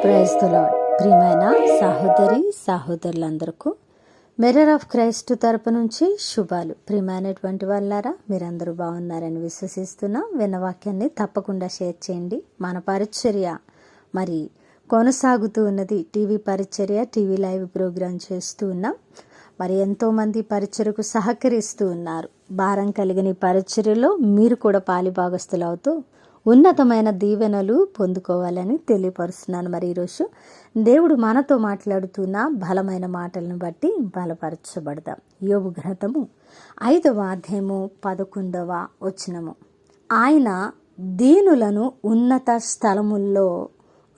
Praise the lord. ప్రియమైన సహోదరి సహోదరులందరికీ mirror of Christ తరపు నుంచి శుభాలు. ప్రియమైనటువంటి వాళ్ళారా, మీరందరూ బాగున్నారని విశ్వసిస్తున్నా. విన్న వాక్యాన్ని తప్పకుండా షేర్ చేయండి. మన పరిచర్య మరి కొనసాగుతూ ఉన్నది. టీవీ పరిచర్య, టీవీ లైవ్ ప్రోగ్రాం చేస్తూ ఉన్నాం. మరి ఎంతోమంది పరిచర్యకు సహకరిస్తూ ఉన్నారు. భారం కలిగిన పరిచర్యలో మీరు కూడా పాలిభాగస్తులు అవుతూ ఉన్నతమైన దీవెనలు పొందుకోవాలని తెలియపరుస్తున్నాను. మరి ఈరోజు దేవుడు మనతో మాట్లాడుతున్న బలమైన మాటలను బట్టి బలపరచబడదాం. యోబు గ్రంథము 5వ అధ్యాయము 11వ వచనము. ఆయన దీనులను ఉన్నత స్థలముల్లో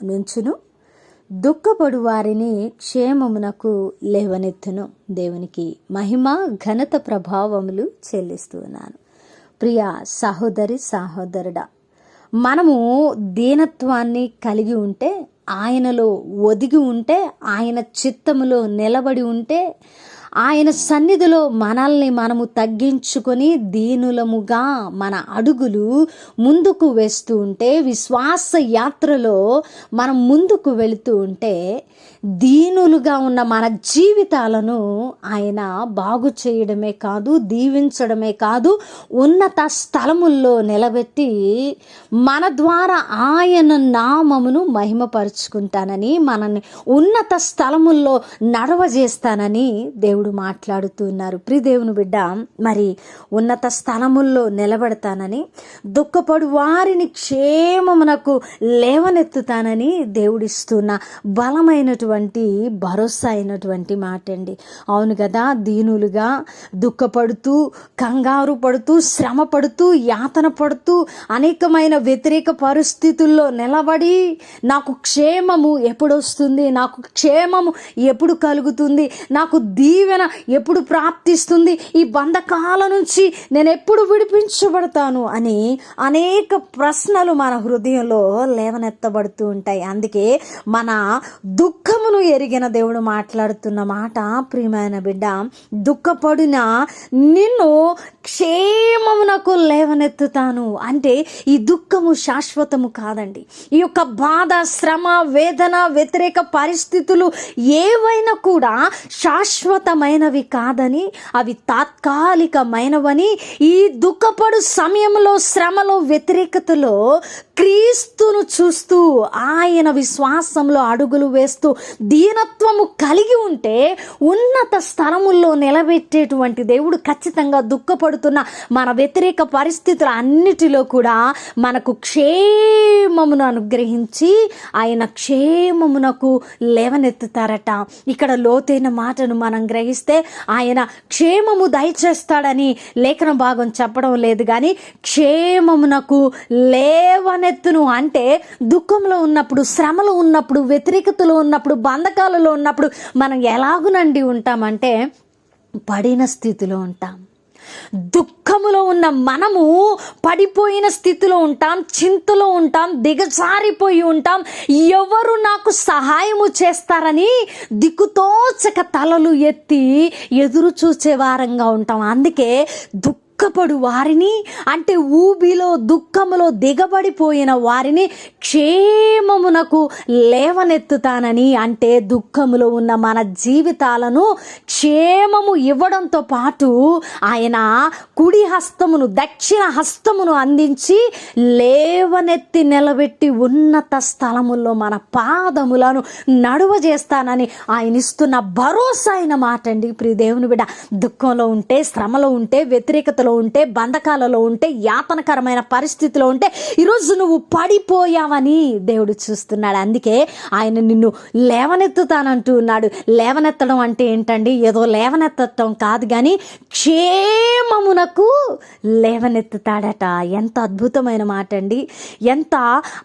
నుంచును, దుఃఖపడు వారిని క్షేమమునకు లేవనెత్తును. దేవునికి మహిమ ఘనత ప్రభావములు చెల్లిస్తూ ఉన్నాను. ప్రియ సహోదరి సహోదరుడా, మనము దీనత్వాన్ని కలిగి ఉంటే, ఆయనలో ఒదిగి ఉంటే, ఆయన చిత్తములో నిలబడి ఉంటే, ఆయన సన్నిధిలో మనల్ని మనము తగ్గించుకొని దీనులముగా మన అడుగులు ముందుకు వేస్తూ ఉంటే, విశ్వాస యాత్రలో మనం ముందుకు వెళుతూ ఉంటే, దీనులుగా ఉన్న మన జీవితాలను ఆయన బాగు చేయడమే కాదు, దీవించడమే కాదు, ఉన్నత స్థలముల్లో నిలబెట్టి మన ద్వారా ఆయన నామమును మహిమపరుచుకుంటానని, మనల్ని ఉన్నత స్థలముల్లో నడవజేస్తానని దేవుడు మాట్లాడుతున్నారు. ప్రియదేవుని బిడ్డ, మరి ఉన్నత స్థలముల్లో నిలబెడతానని, దుఃఖపడు వారిని క్షేమమునకు లేవనెత్తుతానని దేవుడిస్తున్న బలమైనటువంటి భరోసా అయినటువంటి మాట అండి. అవును కదా, దీనులుగా దుఃఖపడుతూ, కంగారు పడుతూ, శ్రమ పడుతూ, యాతన పడుతూ, అనేకమైన వ్యతిరేక పరిస్థితుల్లో నిలబడి నాకు క్షేమము ఎప్పుడు వస్తుంది, నాకు క్షేమము ఎప్పుడు కలుగుతుంది, నాకు దీవెన ఎప్పుడు ప్రాప్తిస్తుంది, ఈ బంధకాల నుంచి నేను ఎప్పుడు విడిపించబడతాను అని అనేక ప్రశ్నలు మన హృదయంలో లేవనెత్తబడుతూ ఉంటాయి. అందుకే మన దుఃఖమును ఎరిగిన దేవుడు మాట్లాడుతున్న మాట, ప్రియమైన బిడ్డ, దుఃఖపడిన నిన్ను క్షేమమునకు లేవనెత్తుతాను. అంటే ఈ దుఃఖము శాశ్వతము కాదండి. ఈ యొక్క బాధ, శ్రమ, వేదన, వ్యతిరేక పరిస్థితులు ఏవైనా కూడా శాశ్వతమైనవి కాదని, అవి తాత్కాలికమైనవని, ఈ దుఃఖపడు సమయంలో, శ్రమలో, వ్యతిరేకతలో క్రీస్తును చూస్తూ ఆయన విశ్వాసంలో అడుగులు వేస్తూ దీనత్వము కలిగి ఉంటే ఉన్నత స్థలముల్లో నిలబెట్టేటువంటి దేవుడు ఖచ్చితంగా దుఃఖపడుతున్న మన వ్యతిరేక పరిస్థితుల అన్నిటిలో కూడా మనకు క్షేమమును అనుగ్రహించి ఆయన క్షేమమునకు లేవనెత్తుతారట. ఇక్కడ లోతైన మాటను మనం గ్రహిస్తే ఆయన క్షేమము దయచేస్తాడని లేఖన భాగం చెప్పడం లేదు, కానీ క్షేమమునకు లేవనెత్తును అంటే దుఃఖంలో ఉన్నప్పుడు, శ్రమలో ఉన్నప్పుడు, వ్యతిరేకతలో ఉన్నప్పుడు, బంధకాలలో ఉన్నప్పుడు మనం ఎలాగునండి ఉంటామంటే పడిన స్థితిలో ఉంటాం. దుఃఖములో ఉన్న మనము పడిపోయిన స్థితిలో ఉంటాం, చింతలో ఉంటాం, దిగజారిపోయి ఉంటాం. ఎవరు నాకు సహాయము చేస్తారని దిక్కుతోచక తలలు ఎత్తి ఎదురు చూసే వారంగా ఉంటాం. అందుకే దుఃఖపడు వారిని అంటే ఊబిలో, దుఃఖములో దిగబడిపోయిన వారిని క్షేమమునకు లేవనెత్తుతానని, అంటే దుఃఖములో ఉన్న మన జీవితాలను క్షేమము ఇవ్వడంతో పాటు ఆయన కుడి హస్తమును, దక్షిణ హస్తమును అందించి లేవనెత్తి నిలబెట్టి ఉన్నత స్థలముల్లో మన పాదములను నడువజేస్తానని ఆయన ఇస్తున్న భరోసా అయిన మాట అండి. ప్రియ దేవుని బిడ్డ, దుఃఖంలో ఉంటే, శ్రమలో ఉంటే, వ్యతిరేకతలో ఉంటే, బంధకాలలో ఉంటే, యాతనకరమైన పరిస్థితిలో ఉంటే, ఈరోజు నువ్వు పడిపోయావని దేవుడు చూస్తున్నాడు. అందుకే ఆయన నిన్ను లేవనెత్తుతానంటూ ఉన్నాడు. లేవనెత్తడం అంటే ఏంటండి? ఏదో లేవనెత్తడం కాదు, కానీ క్షేమమునకు లేవనెత్తుతాడట. ఎంత అద్భుతమైన మాట అండి, ఎంత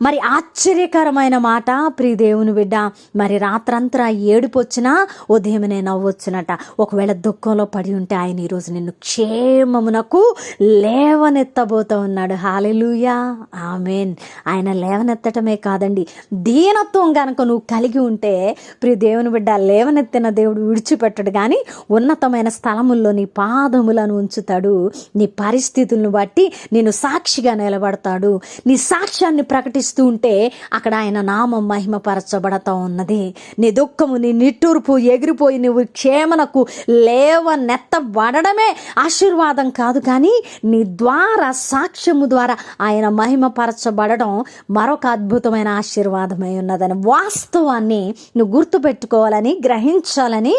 మరి ఆశ్చర్యకరమైన మాట. ప్రియ దేవుని బిడ్డ, మరి రాత్రంతా ఏడుపు వచ్చినా ఉదయమనే నవ్వొచ్చునట. ఒకవేళ దుఃఖంలో పడి ఉంటే ఆయన ఈరోజు నిన్ను క్షేమమునకు కొరకు లేవనెత్తబోతూ ఉన్నాడు. హల్లెలూయా, ఆమేన్. ఆయన లేవనెత్తటమే కాదండి, దీనత్వం గనక నువ్వు కలిగి ఉంటే ప్రియ దేవుని బిడ్డ, లేవనెత్తిన దేవుడు విడిచిపెట్టడు, కానీ ఉన్నతమైన స్థలముల్లో నీ పాదములను ఉంచుతాడు. నీ పరిస్థితులను బట్టి నేను సాక్షిగా నిలబడతాడు. నీ సాక్ష్యాన్ని ప్రకటిస్తూ ఉంటే అక్కడ ఆయన నామం మహిమపరచబడతా ఉన్నది. నీ దుఃఖము, నీ నిట్టూర్పు ఎగిరిపోయి నువ్వు క్షేమనకు లేవనెత్తబడడమే ఆశీర్వాదం కాదు, కానీ నీ ద్వారా, సాక్ష్యము ద్వారా ఆయన మహిమపరచబడడం మరొక అద్భుతమైన ఆశీర్వాదమై ఉన్నదని వాస్తవాన్ని నువ్వు గుర్తుపెట్టుకోవాలని, గ్రహించాలని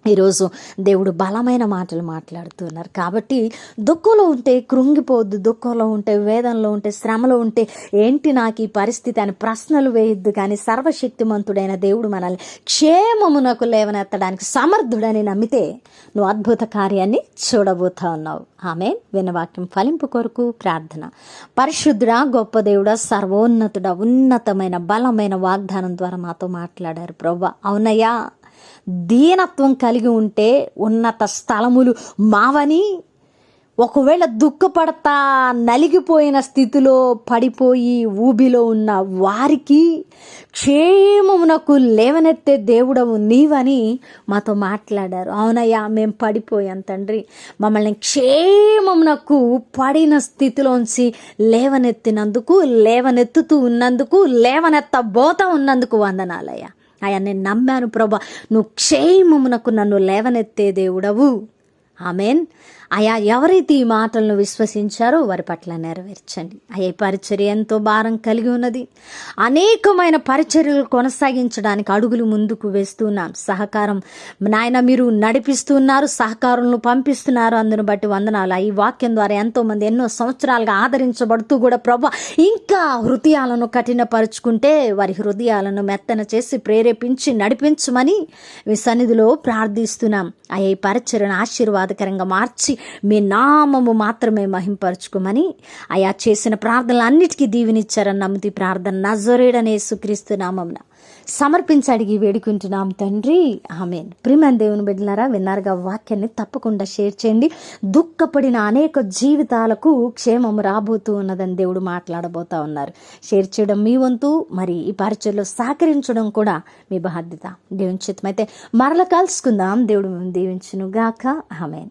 ఈరోజు దేవుడు బలమైన మాటలు మాట్లాడుతున్నారు. కాబట్టి దుఃఖంలో ఉంటే కృంగిపోవద్దు, దుఃఖంలో ఉంటే, వేదనలో ఉంటే, శ్రమలో ఉంటే ఏంటి నాకు ఈ పరిస్థితి అని ప్రశ్నలు వేయొద్దు. కానీ సర్వశక్తిమంతుడైన దేవుడు మనల్ని క్షేమమునకు లేవనెత్తడానికి సమర్థుడని నమ్మితే నువ్వు అద్భుత కార్యాన్ని చూడబోతా ఉన్నావు. ఆమేన్. విన్నవాక్యం ఫలింపు కొరకు ప్రార్థన. పరిశుద్ధుడా, గొప్ప దేవుడా, సర్వోన్నతుడా, ఉన్నతమైన బలమైన వాగ్దానం ద్వారా మాతో మాట్లాడారు ప్రభువా. అవునయ్యా, దీనత్వం కలిగి ఉంటే ఉన్నత స్థలములు మావని, ఒకవేళ దుఃఖపడతా నలిగిపోయిన స్థితిలో పడిపోయి ఊబిలో ఉన్న వారికి క్షేమమునకు లేవనెత్తే దేవుడవు నీవని మాతో మాట్లాడారు. అవునయ్యా, మేము పడిపోయాం తండ్రి, మమ్మల్ని క్షేమమునకు పడిన స్థితిలోంచి లేవనెత్తినందుకు, లేవనెత్తుతూ ఉన్నందుకు, లేవనెత్తబోతా ఉన్నందుకు వందనాలయ్యా. అయ్యా, నేను నమ్మాను ప్రభా, నువ్వు క్షేమమునకు నన్ను లేవనెత్తే దేవుడవు. ఆమేన్. అయా, ఎవరైతే ఈ మాటలను విశ్వసించారో వారి పట్ల నెరవేర్చండి. అయ్యా, పరిచర్య ఎంతో భారం కలిగి ఉన్నది. అనేకమైన పరిచర్యలు కొనసాగించడానికి అడుగులు ముందుకు వేస్తున్నాం. సహకారం నాయన మీరు నడిపిస్తున్నారు, సహకారులను పంపిస్తున్నారు. అందును బట్టి వందనాలు. ఈ వాక్యం ద్వారా ఎంతోమంది ఎన్నో సంవత్సరాలుగా ఆదరించబడుతూ కూడా ప్రభా ఇంకా హృదయాలను కఠినపరుచుకుంటే వారి హృదయాలను మెత్తన చేసి ప్రేరేపించి నడిపించమని మీ సన్నిధిలో ప్రార్థిస్తున్నాం. అయ్యా, ఈ పరిచర్యను ఆశీర్వాదకరంగా మార్చి మీ నామము మాత్రమే మహింపరచుకోమని అయా చేసిన ప్రార్థనలు అన్నిటికీ దీవెనిచ్చారని నమ్ముతీ ప్రార్థన నజరేయుడైన యేసుక్రీస్తు నామమున సమర్పించి అడిగి వేడుకుంటున్నాం తండ్రి, ఆమేన్. ప్రియమైన దేవుని బిడ్డలారా, విన్నారుగా వాక్యాన్ని తప్పకుండా షేర్ చేయండి. దుఃఖపడిన అనేక జీవితాలకు క్షేమం రాబోతూ ఉన్నదని దేవుడు మాట్లాడబోతా ఉన్నారు. షేర్ చేయడం మీ వంతు, మరి ఈ పరిచయలో సహకరించడం కూడా మీ బాధ్యత. దేవుని చిత్తమైతే మరల కలుసుకుందాం. దేవుడు దీవించును గాక. ఆమేన్.